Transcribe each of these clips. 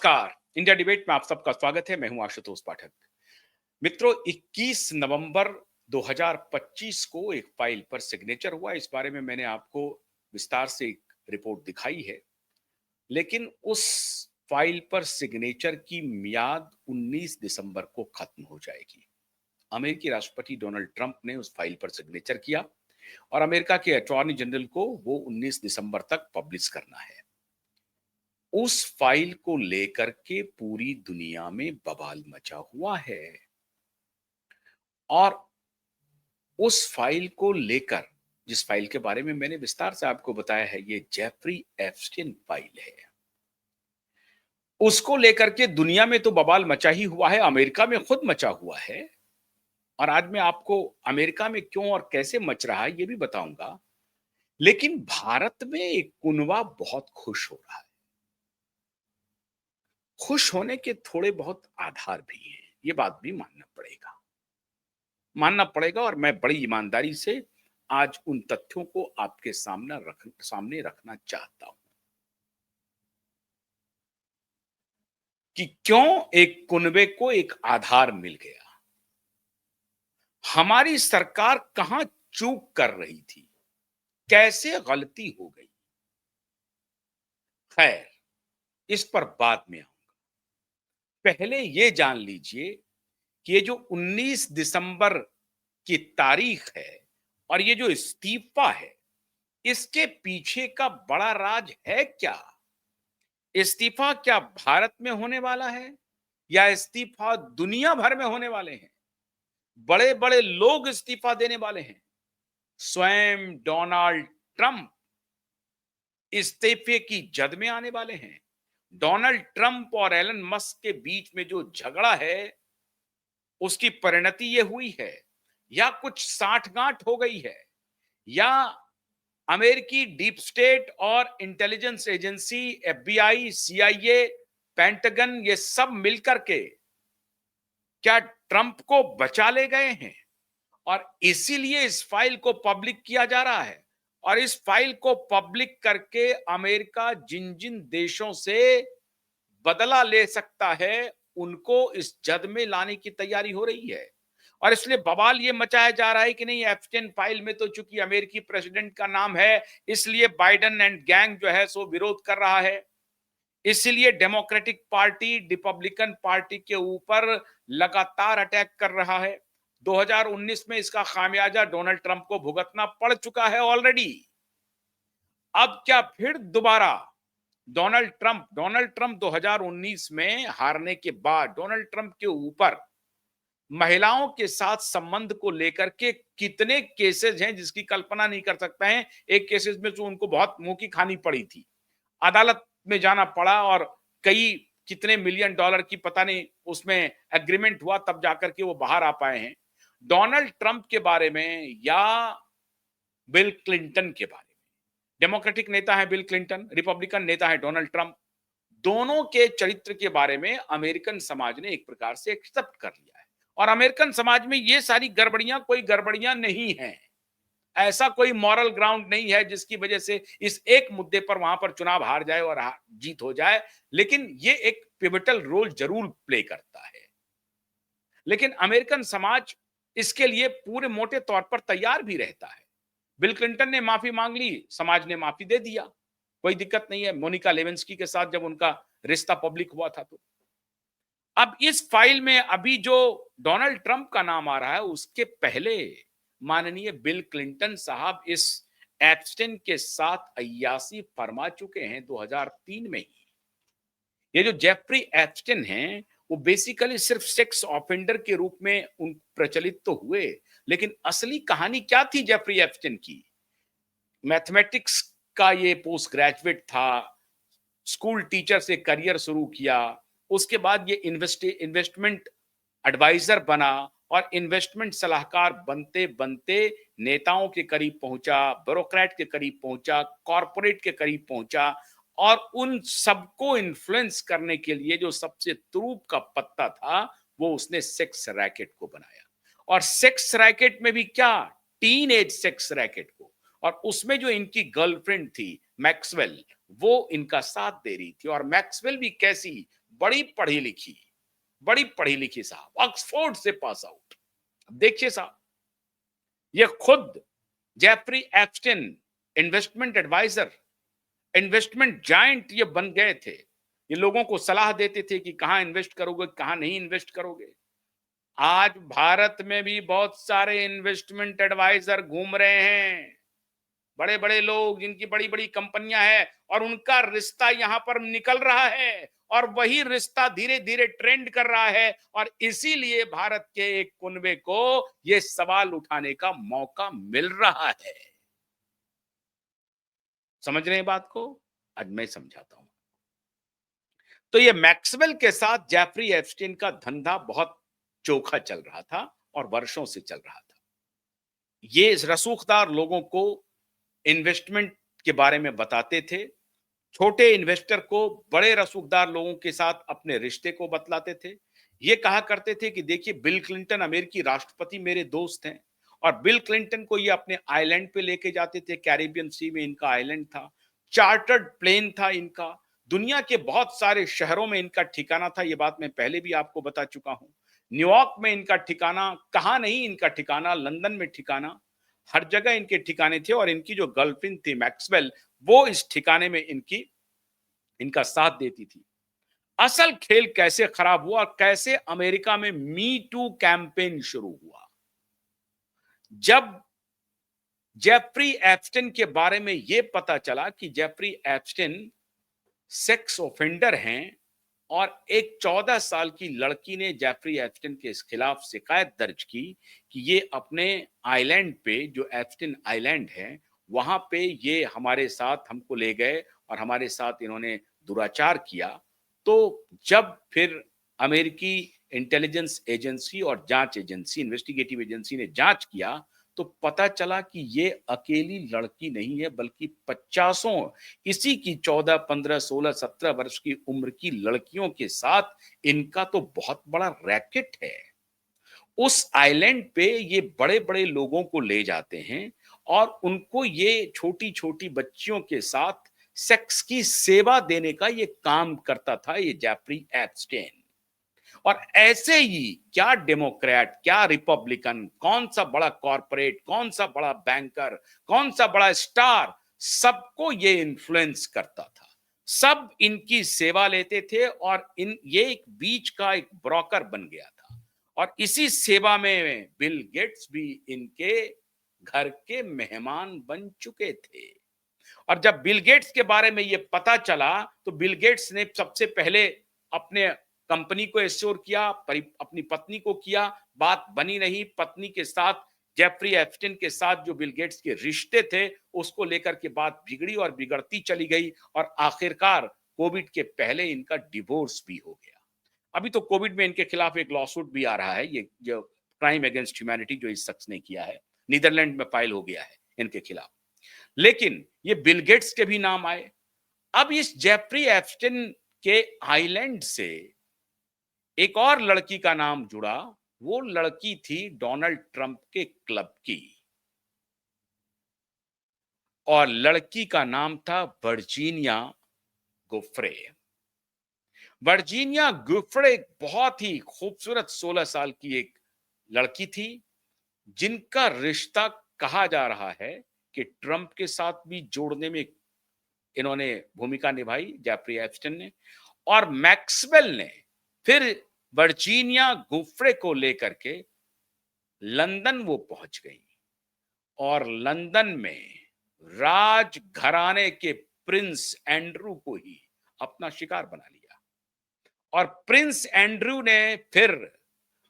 नमस्कार। India debate में आप सबका स्वागत है। मैं हूं आशुतोष पाठक। मित्रों, 21 नवंबर 2025 को एक फाइल पर सिग्नेचर हुआ। इस बारे में मैंने आपको विस्तार से एक रिपोर्ट दिखाई है, लेकिन उस फाइल पर सिग्नेचर की मियाद 19 दिसंबर को खत्म हो जाएगी। अमेरिकी राष्ट्रपति डोनाल्ड ट्रंप ने उस फाइल पर सिग्नेचर किया और अमेरिका के अटॉर्नी जनरल को वो 19 दिसंबर तक पब्लिश करना है। उस फाइल को लेकर के पूरी दुनिया में बवाल मचा हुआ है और उस फाइल को लेकर, जिस फाइल के बारे में मैंने विस्तार से आपको बताया है, ये जेफरी एप्स्टाइन फाइल है। उसको लेकर के दुनिया में तो बवाल मचा ही हुआ है, अमेरिका में खुद मचा हुआ है। और आज मैं आपको अमेरिका में क्यों और कैसे मच रहा है ये भी बताऊंगा। लेकिन भारत में एक कुनवा बहुत खुश हो रहा है। खुश होने के थोड़े बहुत आधार भी हैं, ये बात भी मानना पड़ेगा और मैं बड़ी ईमानदारी से आज उन तथ्यों को आपके सामने रखना चाहता हूं कि क्यों एक कुनबे को एक आधार मिल गया। हमारी सरकार कहां चूक कर रही थी, कैसे गलती हो गई। खैर, इस पर बाद में आऊंगा। पहले ये जान लीजिए कि ये जो 19 दिसंबर की तारीख है और ये जो इस्तीफा है, इसके पीछे का बड़ा राज है क्या। इस्तीफा क्या भारत में होने वाला है या इस्तीफा दुनिया भर में होने वाले हैं। बड़े बड़े लोग इस्तीफा देने वाले हैं। स्वयं डोनाल्ड ट्रंप इस्तीफे की जद में आने वाले हैं। डोनाल्ड ट्रंप और एलन मस्क के बीच में जो झगड़ा है, उसकी परिणति ये हुई है या कुछ साठगांठ हो गई है, या अमेरिकी डीप स्टेट और intelligence agency FBI, CIA, pentagon, ये सब मिलकर के क्या ट्रंप को बचा ले गए हैं और इसीलिए इस फाइल को पब्लिक किया जा रहा है। और इस फाइल को पब्लिक करके अमेरिका जिन जिन देशों से बदला ले सकता है, उनको इस जद में लाने की तैयारी हो रही है। और इसलिए बवाल ये मचाया जा रहा है कि नहीं, एप्स्टाइन फाइल में तो चूंकि अमेरिकी प्रेसिडेंट का नाम है, इसलिए बाइडेन एंड गैंग जो है सो विरोध कर रहा है। इसलिए डेमोक्रेटिक पार्टी रिपब्लिकन पार्टी के ऊपर लगातार अटैक कर रहा है। 2019 में इसका खामियाजा डोनाल्ड ट्रंप को भुगतना पड़ चुका है ऑलरेडी। अब क्या फिर दोबारा डोनाल्ड ट्रंप 2019 में हारने के बाद डोनाल्ड ट्रंप के ऊपर महिलाओं के साथ संबंध को लेकर के कितने केसेस हैं जिसकी कल्पना नहीं कर सकते हैं। एक केसेस में तो उनको बहुत मुंह की खानी पड़ी थी, अदालत में जाना पड़ा और कई कितने मिलियन डॉलर की पता नहीं उसमें एग्रीमेंट हुआ, तब जाकर के वो बाहर आ पाए हैं। डोनाल्ड ट्रंप के बारे में या बिल क्लिंटन के बारे में, डेमोक्रेटिक नेता है बिल क्लिंटन, रिपब्लिकन नेता है डोनाल्ड ट्रंप, दोनों के चरित्र के बारे में अमेरिकन समाज ने एक प्रकार से एक्सेप्ट कर लिया है। और अमेरिकन समाज में ये सारी गड़बड़ियां कोई गड़बड़ियां नहीं है। ऐसा कोई मॉरल ग्राउंड नहीं है जिसकी वजह से इस एक मुद्दे पर वहां पर चुनाव हार जाए और जीत हो जाए। लेकिन ये एक पिवटल रोल जरूर प्ले करता है। लेकिन अमेरिकन समाज इसके लिए पूरे मोटे तौर पर तैयार भी रहता है। बिल क्लिंटन ने माफी मांग ली, समाज ने माफी दे दिया, कोई दिक्कत नहीं है। मोनिका लेविंस्की के साथ जब उनका रिश्ता पब्लिक हुआ था तो। अब इस फाइल में अभी जो डोनाल्ड ट्रंप का नाम आ रहा है, उसके पहले माननीय बिल क्लिंटन साहब इस एप्स्टाइन के साथ अय्याशी फरमा चुके हैं 2003 में ही। ये जो जेफरी एप्स्टाइन हैं, वो बेसिकली सिर्फ सेक्स ऑफेंडर के रूप में उन प्रचलित तो हुए, लेकिन असली कहानी क्या थी जेफरी एप्स्टाइन की। मैथमेटिक्स का ये पोस्ट ग्रेजुएट था, स्कूल टीचर से करियर शुरू किया, उसके बाद ये इन्वेस्टमेंट एडवाइजर बना और इन्वेस्टमेंट सलाहकार बनते बनते नेताओं के करीब पहुंचा, ब्यूरोक्रेट के करीब पहुंचा, कॉरपोरेट के करीब पहुंचा और उन सबको इन्फ्लुएंस करने के लिए जो सबसे तुरूप का पत्ता था, वो उसने सेक्स रैकेट को बनाया। और सेक्स रैकेट में भी क्या, टीन एज सेक्स रैकेट को। और उसमें जो इनकी गर्लफ्रेंड थी मैक्सवेल, वो इनका साथ दे रही थी। और मैक्सवेल भी कैसी, बड़ी पढ़ी लिखी साहब, ऑक्सफोर्ड से पास आउट। देखिए साहब, ये खुद Jeffrey Epstein, investment advisor, investment giant ये बन गए थे। ये लोगों को सलाह देते थे कि कहां इन्वेस्ट करोगे, कहां नहीं इन्वेस्ट करोगे। आज भारत में भी बहुत सारे इन्वेस्टमेंट एडवाइजर घूम रहे हैं, बड़े बड़े लोग जिनकी बड़ी बड़ी कंपनियां हैं, और उनका रिश्ता यहां पर निकल रहा है, और वही रिश्ता धीरे धीरे ट्रेंड कर रहा है। और इसीलिए भारत के एक कुनबे को यह सवाल उठाने का मौका मिल रहा है। समझ रहे हैं बात को? आज मैं समझाता हूं। तो ये मैक्सवेल के साथ जेफरी एप्स्टीन का धंधा बहुत चोखा चल रहा था और वर्षों से चल रहा था। ये रसूखदार लोगों को इन्वेस्टमेंट के बारे में बताते थे, छोटे इन्वेस्टर को बड़े रसूखदार लोगों के साथ अपने रिश्ते को बतलाते थे। ये कहा करते थे कि देखिए, बिल क्लिंटन अमेरिकी राष्ट्रपति मेरे दोस्त हैं, और बिल क्लिंटन को ये अपने आइलैंड पे लेके जाते थे, कैरिबियन सी में इनका आइलैंड था, चार्टर्ड प्लेन था इनका, दुनिया के बहुत सारे शहरों में इनका ठिकाना था। ये बात मैं पहले भी आपको बता चुका हूं। न्यूयॉर्क में इनका ठिकाना, कहां नहीं इनका ठिकाना, लंदन में ठिकाना, हर जगह इनके ठिकाने थे। और इनकी जो गर्लफ्रेंड थी मैक्सवेल, वो इस ठिकाने में इनका साथ देती थी। असल खेल कैसे खराब हुआ, कैसे अमेरिका में मी टू कैंपेन शुरू हुआ। जब जेफरी एप्स्टिन के बारे में यह पता चला कि जेफरी एप्स्टिन सेक्स ऑफेंडर हैं, और एक 14 साल की लड़की ने जेफरी एप्स्टिन के खिलाफ शिकायत दर्ज की कि ये अपने आइलैंड पे, जो एप्स्टिन आइलैंड है, वहां पे ये हमारे साथ हमको ले गए और हमारे साथ इन्होंने दुराचार किया। तो जब फिर अमेरिकी इंटेलिजेंस एजेंसी और जांच एजेंसी, इन्वेस्टिगेटिव एजेंसी ने जांच किया, तो पता चला कि ये अकेली लड़की नहीं है, बल्कि 50 इसी की 14, 15, 16, 17 वर्ष की उम्र की लड़कियों के साथ इनका तो बहुत बड़ा रैकेट है। उस आइलैंड पे ये बड़े बड़े लोगों को ले जाते हैं, और उनको ये छोटी छोटी बच्चियों के साथ सेक्स की सेवा देने का ये काम करता था, ये जेफरी एप्स्टीन। और ऐसे ही क्या डेमोक्रेट, क्या रिपब्लिकन, कौन सा बड़ा कॉर्पोरेट, कौन सा बड़ा बैंकर, कौन सा बड़ा स्टार, सबको ये इन्फ्लुएंस करता था। सब इनकी सेवा लेते थे, और ये एक बीच का एक ब्रोकर बन गया था। और इसी सेवा में बिल गेट्स भी इनके घर के मेहमान बन चुके थे। और जब बिल गेट्स के बारे में ये पता चला, तो बिल गेट्स ने सबसे पहले अपने कंपनी को एश्योर किया, अपनी पत्नी को किया। बात बनी नहीं, पत्नी के साथ, जेफरी एप्स्टीन के साथ जो बिल गेट्स के रिश्ते थे, उसको लेकर के बात बिगड़ी और बिगड़ती चली गई, और आखिरकार कोविड के पहले इनका डिवोर्स भी हो गया। अभी तो कोविड में इनके खिलाफ एक लॉसूट भी आ रहा है, ये जो क्राइम अगेंस्ट ह्यूमैनिटी जो इस शख्स ने किया है, नीदरलैंड में फाइल हो गया है इनके खिलाफ। लेकिन ये बिल गेट्स के भी नाम आए। अब इस जेफरी एप्स्टीन के आइलैंड से एक और लड़की का नाम जुड़ा। वो लड़की थी डोनाल्ड ट्रंप के क्लब की, और लड़की का नाम था वर्जीनिया गुफ्रे। वर्जीनिया गुफ्रे एक बहुत ही खूबसूरत 16 साल की एक लड़की थी, जिनका रिश्ता कहा जा रहा है कि ट्रंप के साथ भी जोड़ने में इन्होंने भूमिका निभाई, जेफरी एप्स्टीन ने। और मैक्सवेल ने फिर वर्जीनिया गुफ्रे को लेकर के लंदन वो पहुंच गई, और लंदन में राज घराने के प्रिंस एंड्रू को ही अपना शिकार बना लिया। और प्रिंस एंड्रू ने फिर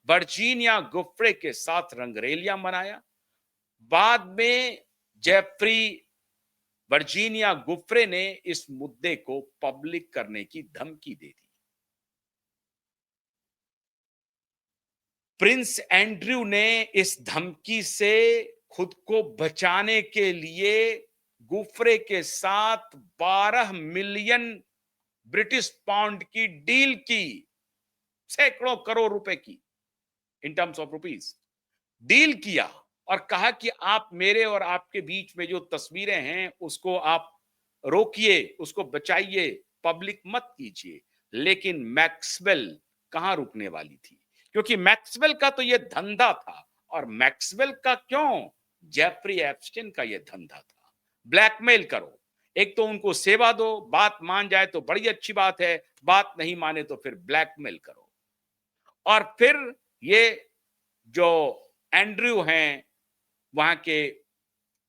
वर्जीनिया गुफ्रे के साथ रंगरेलियां मनाया। बाद में जेफरी वर्जीनिया गुफ्रे ने इस मुद्दे को पब्लिक करने की धमकी दे दी। प्रिंस एंड्रयू ने इस धमकी से खुद को बचाने के लिए गुफ्रे के साथ 12 मिलियन ब्रिटिश पाउंड की डील की, सैकड़ों करोड़ रुपए की, in terms of rupees deal किया, और कहा कि आप मेरे और आपके बीच में जो तस्वीरें हैं उसको आप रोकिए, उसको बचाइए, पब्लिक मत कीजिए। लेकिन मैक्सवेल कहां रुकने वाली थी, क्योंकि मैक्सवेल का तो यह धंधा था। और मैक्सवेल का क्यों, जेफरी एप्स्टेन का यह धंधा था। ब्लैकमेल करो, एक तो उनको सेवा दो, बात मान जाए तो बड़ी अच्छी बात है, बात नहीं माने तो फिर ब्लैकमेल करो। और फिर ये जो एंड्रयू हैं, वहां के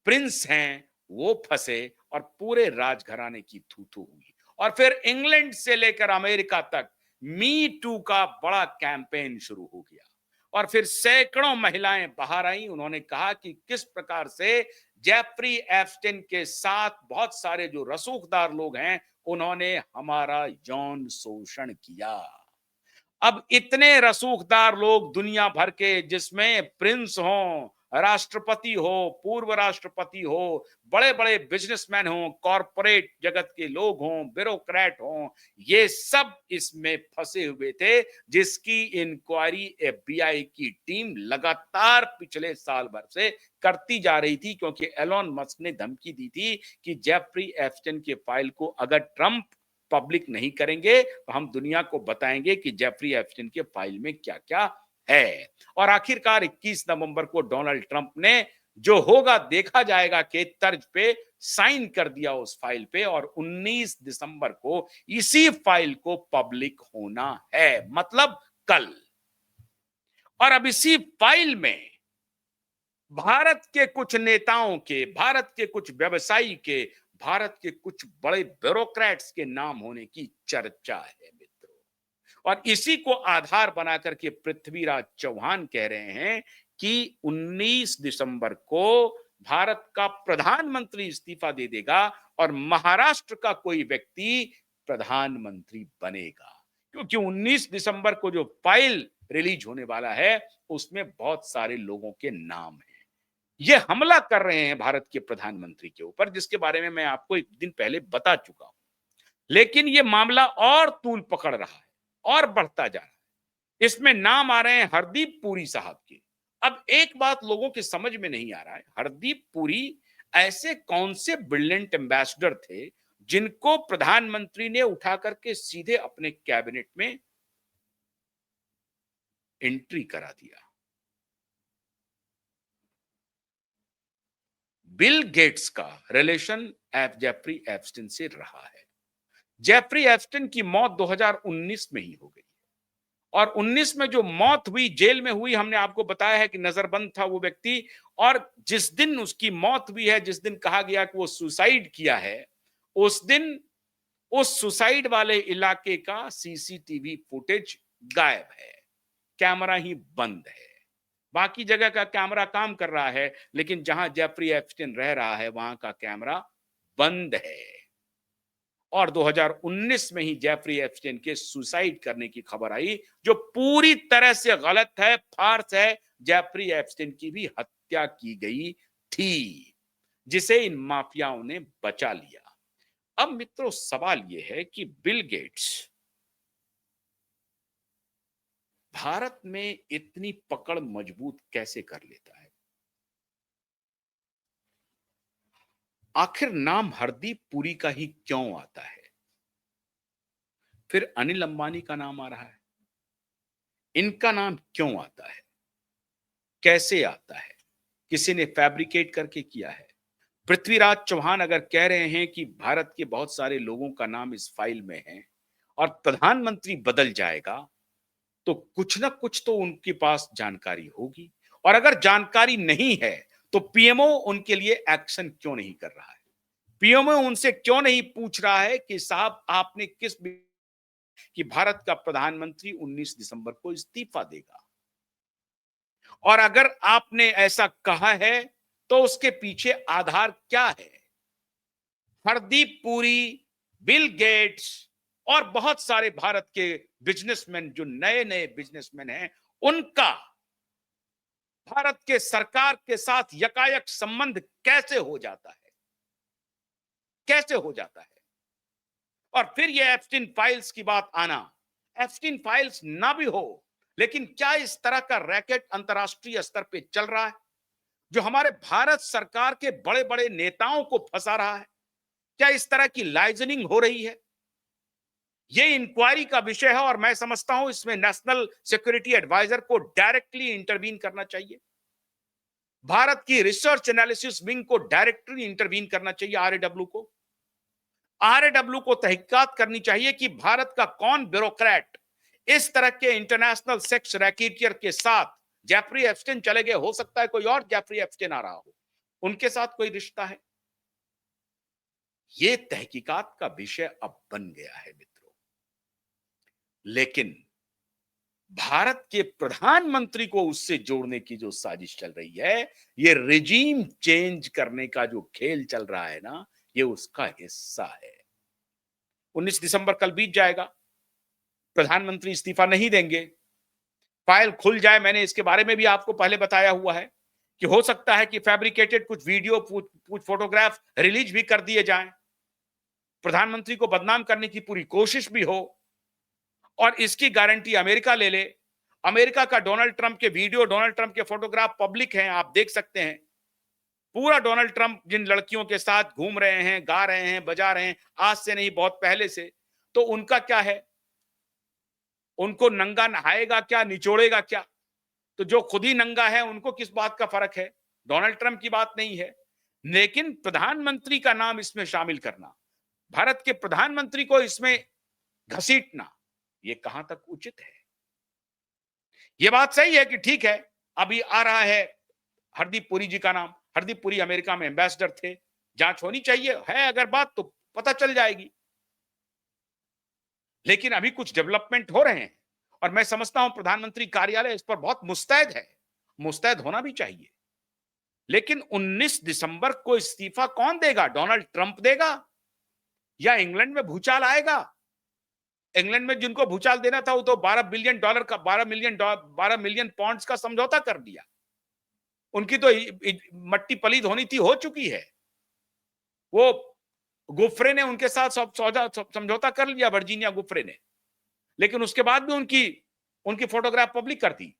प्रिंस हैं, वो फंसे और पूरे राजघराने की थू थू हुई। और फिर इंग्लैंड से लेकर अमेरिका तक मी टू का बड़ा कैंपेन शुरू हो गया। और फिर सैकड़ों महिलाएं बाहर आई, उन्होंने कहा कि किस प्रकार से जेफरी एप्स्टेन के साथ बहुत सारे जो रसूखदार लोग हैं, उन्होंने हमारा यौन शोषण किया। अब इतने रसूखदार लोग दुनिया भर के, जिसमें प्रिंस हो, राष्ट्रपति हो, पूर्व राष्ट्रपति हो, बड़े बड़े बिजनेसमैन हो, कॉरपोरेट जगत के लोग हों, ब्यूरोक्रेट हों, ये सब इसमें फंसे हुए थे, जिसकी इंक्वायरी एफबीआई की टीम लगातार पिछले साल भर से करती जा रही थी। क्योंकि एलोन मस्क ने धमकी दी थी कि जेफरी एप्स्टेन के फाइल को अगर ट्रंप पब्लिक नहीं करेंगे तो हम दुनिया को बताएंगे कि जेफरी एप्स्टेन के फाइल में क्या क्या है। और आखिरकार 21 नवंबर को डोनाल्ड ट्रंप ने जो होगा देखा जाएगा के तर्ज पे साइन कर दिया उस फाइल पे, और 19 दिसंबर को इसी फाइल को पब्लिक होना है, मतलब कल। और अब इसी फाइल में भारत के कुछ नेताओं के, भारत के कुछ व्यवसायी के, भारत के कुछ बड़े ब्यूरोक्रेट्स के नाम होने की चर्चा है मित्रों। और इसी को आधार बना करके पृथ्वीराज चौहान कह रहे हैं कि 19 दिसंबर को भारत का प्रधानमंत्री इस्तीफा दे देगा और महाराष्ट्र का कोई व्यक्ति प्रधानमंत्री बनेगा। क्योंकि 19 दिसंबर को जो फाइल रिलीज होने वाला है, उसमें बहुत सारे लोगों के नाम हैं। ये हमला कर रहे हैं भारत के प्रधानमंत्री के ऊपर, जिसके बारे में मैं आपको एक दिन पहले बता चुका हूं। लेकिन ये मामला और तूल पकड़ रहा है और बढ़ता जा रहा है। इसमें नाम आ रहे हैं हरदीप पुरी साहब के। अब एक बात लोगों के समझ में नहीं आ रहा है, हरदीप पुरी ऐसे कौन से ब्रिलियंट एम्बेसडर थे जिनको प्रधानमंत्री ने उठा करके सीधे अपने कैबिनेट में एंट्री करा दिया। बिल गेट्स का रिलेशन जेफरी एप्स्टेन से रहा है। जेफरी एप्स्टेन की मौत 2019 में ही हो गई और 19 में जो मौत हुई, जेल में हुई, हमने आपको बताया है कि नजरबंद था वो व्यक्ति। और जिस दिन उसकी मौत हुई है, जिस दिन कहा गया कि वो सुसाइड किया है, उस दिन उस सुसाइड वाले इलाके का सीसीटीवी फुटेज गायब है, कैमरा ही बंद है। बाकी जगह का कैमरा काम कर रहा है, लेकिन जहां जेफरी एप्स्टेन रह रहा है वहां का कैमरा बंद है। और 2019 में ही जेफरी एप्स्टेन के सुसाइड करने की खबर आई, जो पूरी तरह से गलत है, फार्स है। जेफरी एप्स्टेन की भी हत्या की गई थी, जिसे इन माफियाओं ने बचा लिया। अब मित्रों, सवाल यह है कि बिल गेट्स भारत में इतनी पकड़ मजबूत कैसे कर लेता है? आखिर नाम हरदीप पुरी का ही क्यों आता है? फिर अनिल अंबानी का नाम आ रहा है, इनका नाम क्यों आता है, कैसे आता है, किसी ने फैब्रिकेट करके किया है? पृथ्वीराज चौहान अगर कह रहे हैं कि भारत के बहुत सारे लोगों का नाम इस फाइल में है और प्रधानमंत्री बदल जाएगा, तो कुछ ना कुछ तो उनके पास जानकारी होगी। और अगर जानकारी नहीं है तो पीएमओ उनके लिए एक्शन क्यों नहीं कर रहा है? पीएमओ उनसे क्यों नहीं पूछ रहा है कि साहब आपने किस कि भारत का प्रधानमंत्री 19 दिसंबर को इस्तीफा देगा, और अगर आपने ऐसा कहा है तो उसके पीछे आधार क्या है? हरदीप पुरी, बिल गेट्स और बहुत सारे भारत के बिजनेसमैन, जो नए नए बिजनेसमैन हैं, उनका भारत के सरकार के साथ यकायक संबंध कैसे हो जाता है? कैसे हो जाता है? और फिर ये एप्स्टीन फाइल्स की बात आना, एप्स्टीन फाइल्स ना भी हो, लेकिन क्या इस तरह का रैकेट अंतरराष्ट्रीय स्तर पे चल रहा है जो हमारे भारत सरकार के बड़े बड़े नेताओं को फंसा रहा है? क्या इस तरह की लाइजनिंग हो रही है? ये इंक्वायरी का विषय है और मैं समझता हूं इसमें नेशनल सिक्योरिटी एडवाइजर को डायरेक्टली इंटरवीन करना चाहिए। भारत की रिसर्च एनालिसिस विंग को डायरेक्टली इंटरवीन करना चाहिए, आरएडब्ल्यू को। आरएडब्ल्यू को तहकीकात करनी चाहिए कि भारत का कौन ब्यूरोक्रेट इस तरह के इंटरनेशनल सेक्स रैकेटियर के साथ, जेफरी एप्स्टेन चले गए, हो सकता है कोई और जेफरी एप्स्टेन आ रहा हो, उनके साथ कोई रिश्ता है। यह तहकीकात का विषय अब बन गया है मित्रों। लेकिन भारत के प्रधानमंत्री को उससे जोड़ने की जो साजिश चल रही है, ये रिजीम चेंज करने का जो खेल चल रहा है ना, ये उसका हिस्सा है। 19 दिसंबर कल बीत जाएगा, प्रधानमंत्री इस्तीफा नहीं देंगे, फाइल खुल जाए। मैंने इसके बारे में भी आपको पहले बताया हुआ है कि हो सकता है कि फैब्रिकेटेड कुछ वीडियो, कुछ फोटोग्राफ रिलीज भी कर दिए जाएं, प्रधानमंत्री को बदनाम करने की पूरी कोशिश भी हो, और इसकी गारंटी अमेरिका ले ले। अमेरिका का डोनाल्ड ट्रंप के वीडियो, डोनाल्ड ट्रंप के फोटोग्राफ पब्लिक हैं, आप देख सकते हैं। पूरा डोनाल्ड ट्रंप जिन लड़कियों के साथ घूम रहे हैं, गा रहे हैं, बजा रहे हैं, आज से नहीं बहुत पहले से, तो उनका क्या है? उनको नंगा नहाएगा क्या, निचोड़ेगा क्या? तो जो खुद ही नंगा है उनको किस बात का फर्क है? डोनाल्ड ट्रंप की बात नहीं है। लेकिन प्रधानमंत्री का नाम इसमें शामिल करना, भारत के प्रधानमंत्री को इसमें घसीटना, ये कहां तक उचित है? ये बात सही है कि ठीक है, अभी आ रहा है हरदीप पुरी जी का नाम। हरदीप पुरी अमेरिका में एम्बेसडर थे, जांच होनी चाहिए, है अगर बात तो पता चल जाएगी। लेकिन अभी कुछ डेवलपमेंट हो रहे हैं और मैं समझता हूं प्रधानमंत्री कार्यालय इस पर बहुत मुस्तैद है, मुस्तैद होना भी चाहिए। लेकिन 19 दिसंबर को इस्तीफा कौन देगा? डोनाल्ड ट्रंप देगा या इंग्लैंड में भूचाल आएगा? इंग्लैंड में जिनको भूचाल देना था वो तो $12 बिलियन का, 12 मिलियन पॉन्ड्स का समझौता कर दिया। उनकी तो मट्टी पलीद होनी थी, हो चुकी है। वो गुफ्रे ने उनके साथ समझौता कर लिया, वर्जीनिया गुफ्रे ने, लेकिन उसके बाद भी उनकी उनकी फोटोग्राफ पब्लिक कर दी।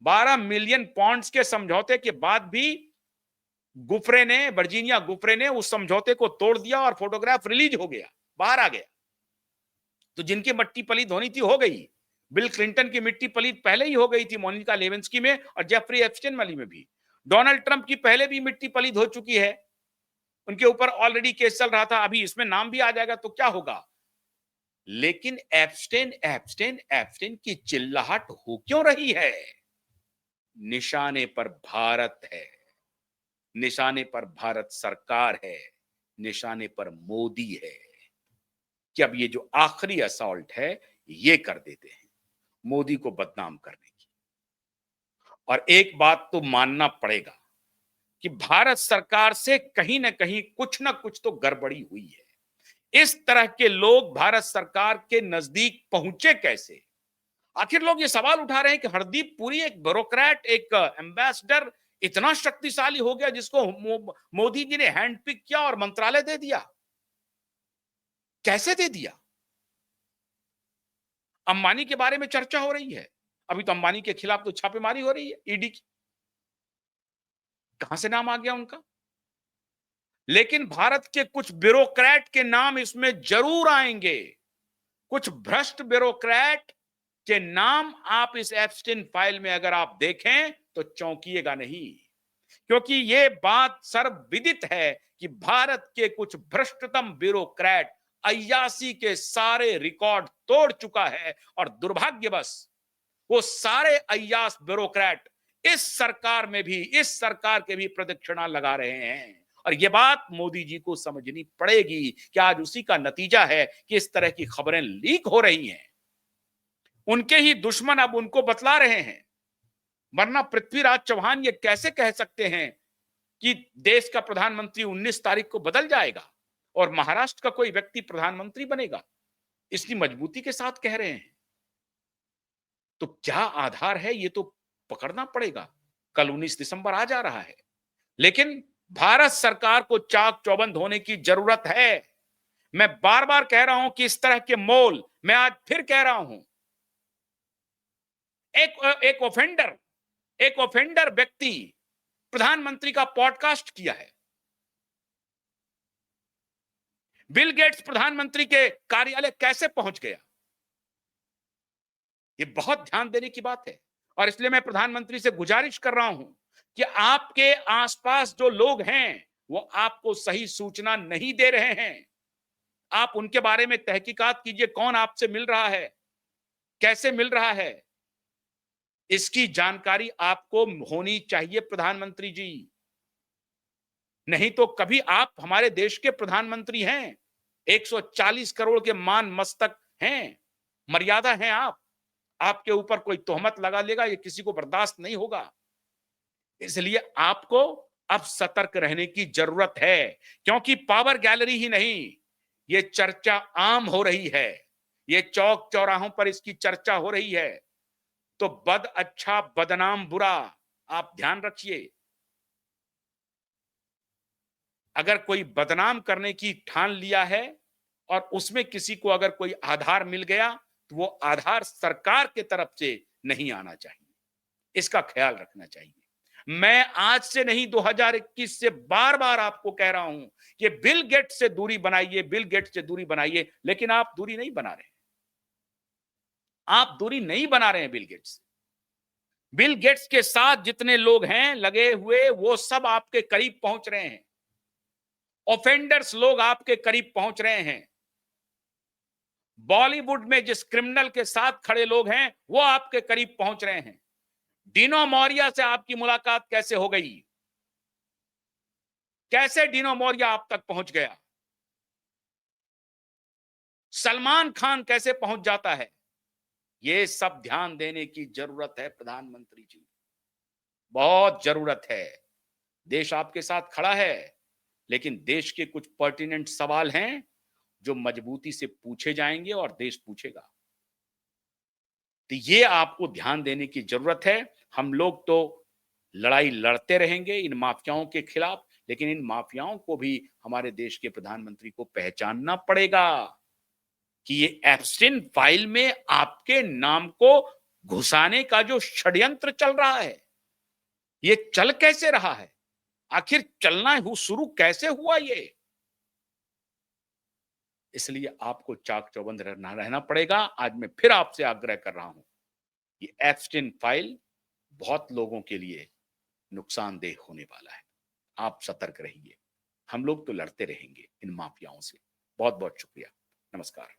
12 मिलियन पॉन्ड्स के समझौते के बाद भी गुफ्रे ने, वर्जीनिया गुफ्रे ने उस समझौते को तोड़ दिया और फोटोग्राफ रिलीज हो गया, बाहर आ गया। तो जिनकी मट्टी पलीद होनी थी हो गई। बिल क्लिंटन की मिट्टी पलीद पहले ही हो गई थी, मोनिका लेविंस्की में और जेफरी एप्स्टेन वाली में भी। डोनाल्ड ट्रंप की पहले भी मिट्टी पलीद हो चुकी है, उनके ऊपर ऑलरेडी केस चल रहा था, अभी इसमें नाम भी आ जाएगा तो क्या होगा? लेकिन एप्स्टेन एप्स्टेन एप्स्टेन की चिल्लाहट हो क्यों रही है? निशाने पर भारत है, निशाने पर भारत सरकार है, निशाने पर मोदी है कि अब ये जो आखिरी असॉल्ट है ये कर देते हैं मोदी को बदनाम करने की। और एक बात तो मानना पड़ेगा कि भारत सरकार से कहीं ना कहीं कुछ ना कुछ तो गड़बड़ी हुई है। इस तरह के लोग भारत सरकार के नजदीक पहुंचे कैसे? आखिर लोग ये सवाल उठा रहे हैं कि हरदीप पुरी एक ब्यूरोक्रेट, एक एम्बेसडर इतना शक्तिशाली हो गया जिसको मोदी जी ने हैंड पिक किया और मंत्रालय दे दिया। कैसे दे दिया? अंबानी के बारे में चर्चा हो रही है, अभी तो अंबानी के खिलाफ तो छापेमारी हो रही है ईडी की। कहां से नाम आ गया उनका? लेकिन भारत के कुछ ब्यूरोक्रेट के नाम इसमें जरूर आएंगे। कुछ भ्रष्ट ब्यूरोक्रेट के नाम आप इस एप्स्टीन फाइल में अगर आप देखें तो चौंकिएगा नहीं, क्योंकि यह बात सर्वविदित है कि भारत के कुछ भ्रष्टतम ब्यूरोक्रेट अय्यासी के सारे रिकॉर्ड तोड़ चुका है और दुर्भाग्यवश वो सारे अय्यास ब्यूरोक्रेट इस सरकार में भी, इस सरकार के भी प्रदक्षिणा लगा रहे हैं। और यह बात मोदी जी को समझनी पड़ेगी कि आज उसी का नतीजा है कि इस तरह की खबरें लीक हो रही हैं। उनके ही दुश्मन अब उनको बतला रहे हैं, वरना पृथ्वीराज चौहान ये कैसे कह सकते हैं कि देश का प्रधानमंत्री 19 तारीख को बदल जाएगा और महाराष्ट्र का कोई व्यक्ति प्रधानमंत्री बनेगा? इतनी मजबूती के साथ कह रहे हैं तो क्या आधार है, ये तो पकड़ना पड़ेगा। कल 19 दिसंबर आ जा रहा है, लेकिन भारत सरकार को चाक चौबंद होने की जरूरत है। मैं बार बार कह रहा हूं कि इस तरह के मोल, मैं आज फिर कह रहा हूं, एक ऑफेंडर व्यक्ति प्रधानमंत्री का पॉडकास्ट किया है, बिल गेट्स प्रधानमंत्री के कार्यालय कैसे पहुंच गया? ये बहुत ध्यान देने की बात है। और इसलिए मैं प्रधानमंत्री से गुजारिश कर रहा हूं कि आपके आसपास जो लोग हैं वो आपको सही सूचना नहीं दे रहे हैं। आप उनके बारे में तहकीकात कीजिए, कौन आपसे मिल रहा है, कैसे मिल रहा है, इसकी जानकारी आपको होनी चाहिए प्रधानमंत्री जी। नहीं तो कभी आप हमारे देश के प्रधानमंत्री हैं, 140 करोड़ के मान मस्तक हैं, मर्यादा हैं आप, आपके ऊपर कोई तोहमत लगा लेगा, ये किसी को बर्दाश्त नहीं होगा। इसलिए आपको अब सतर्क रहने की जरूरत है, क्योंकि पावर गैलरी ही नहीं, ये चर्चा आम हो रही है, ये चौक चौराहों पर इसकी चर्चा हो रही है। तो बद अच्छा बदनाम बुरा, आप ध्यान रखिए। अगर कोई बदनाम करने की ठान लिया है और उसमें किसी को अगर कोई आधार मिल गया, तो वो आधार सरकार के तरफ से नहीं आना चाहिए, इसका ख्याल रखना चाहिए। मैं आज से नहीं 2021 से बार बार आपको कह रहा हूं कि बिल गेट्स से दूरी बनाइए, बिल गेट्स से दूरी बनाइए, लेकिन आप दूरी नहीं बना रहे, आप दूरी नहीं बना रहे हैं बिल गेट्स से। बिल गेट्स के साथ जितने लोग हैं लगे हुए, वो सब आपके करीब पहुंच रहे हैं, ऑफेंडर्स लोग आपके करीब पहुंच रहे हैं। बॉलीवुड में जिस क्रिमिनल के साथ खड़े लोग हैं वो आपके करीब पहुंच रहे हैं। डिनो मोरिया से आपकी मुलाकात कैसे हो गई? कैसे डिनो मोरिया आप तक पहुंच गया? सलमान खान कैसे पहुंच जाता है? ये सब ध्यान देने की जरूरत है प्रधानमंत्री जी, बहुत जरूरत है। देश आपके साथ खड़ा है, लेकिन देश के कुछ पर्टिनेंट सवाल हैं जो मजबूती से पूछे जाएंगे और देश पूछेगा। तो ये आपको ध्यान देने की जरूरत है। हम लोग तो लड़ाई लड़ते रहेंगे इन माफियाओं के खिलाफ, लेकिन इन माफियाओं को भी हमारे देश के प्रधानमंत्री को पहचानना पड़ेगा कि ये एप्स्टीन फाइल में आपके नाम को घुसाने का जो षड्यंत्र चल रहा है, ये चल कैसे रहा है, आखिर चलना शुरू कैसे हुआ ये? इसलिए आपको चाक चौबंद रहना पड़ेगा। आज मैं फिर आपसे आग्रह कर रहा हूं, ये एप्स्टीन फाइल बहुत लोगों के लिए नुकसानदेह होने वाला है। आप सतर्क रहिए। हम लोग तो लड़ते रहेंगे इन माफियाओं से। बहुत बहुत शुक्रिया। नमस्कार।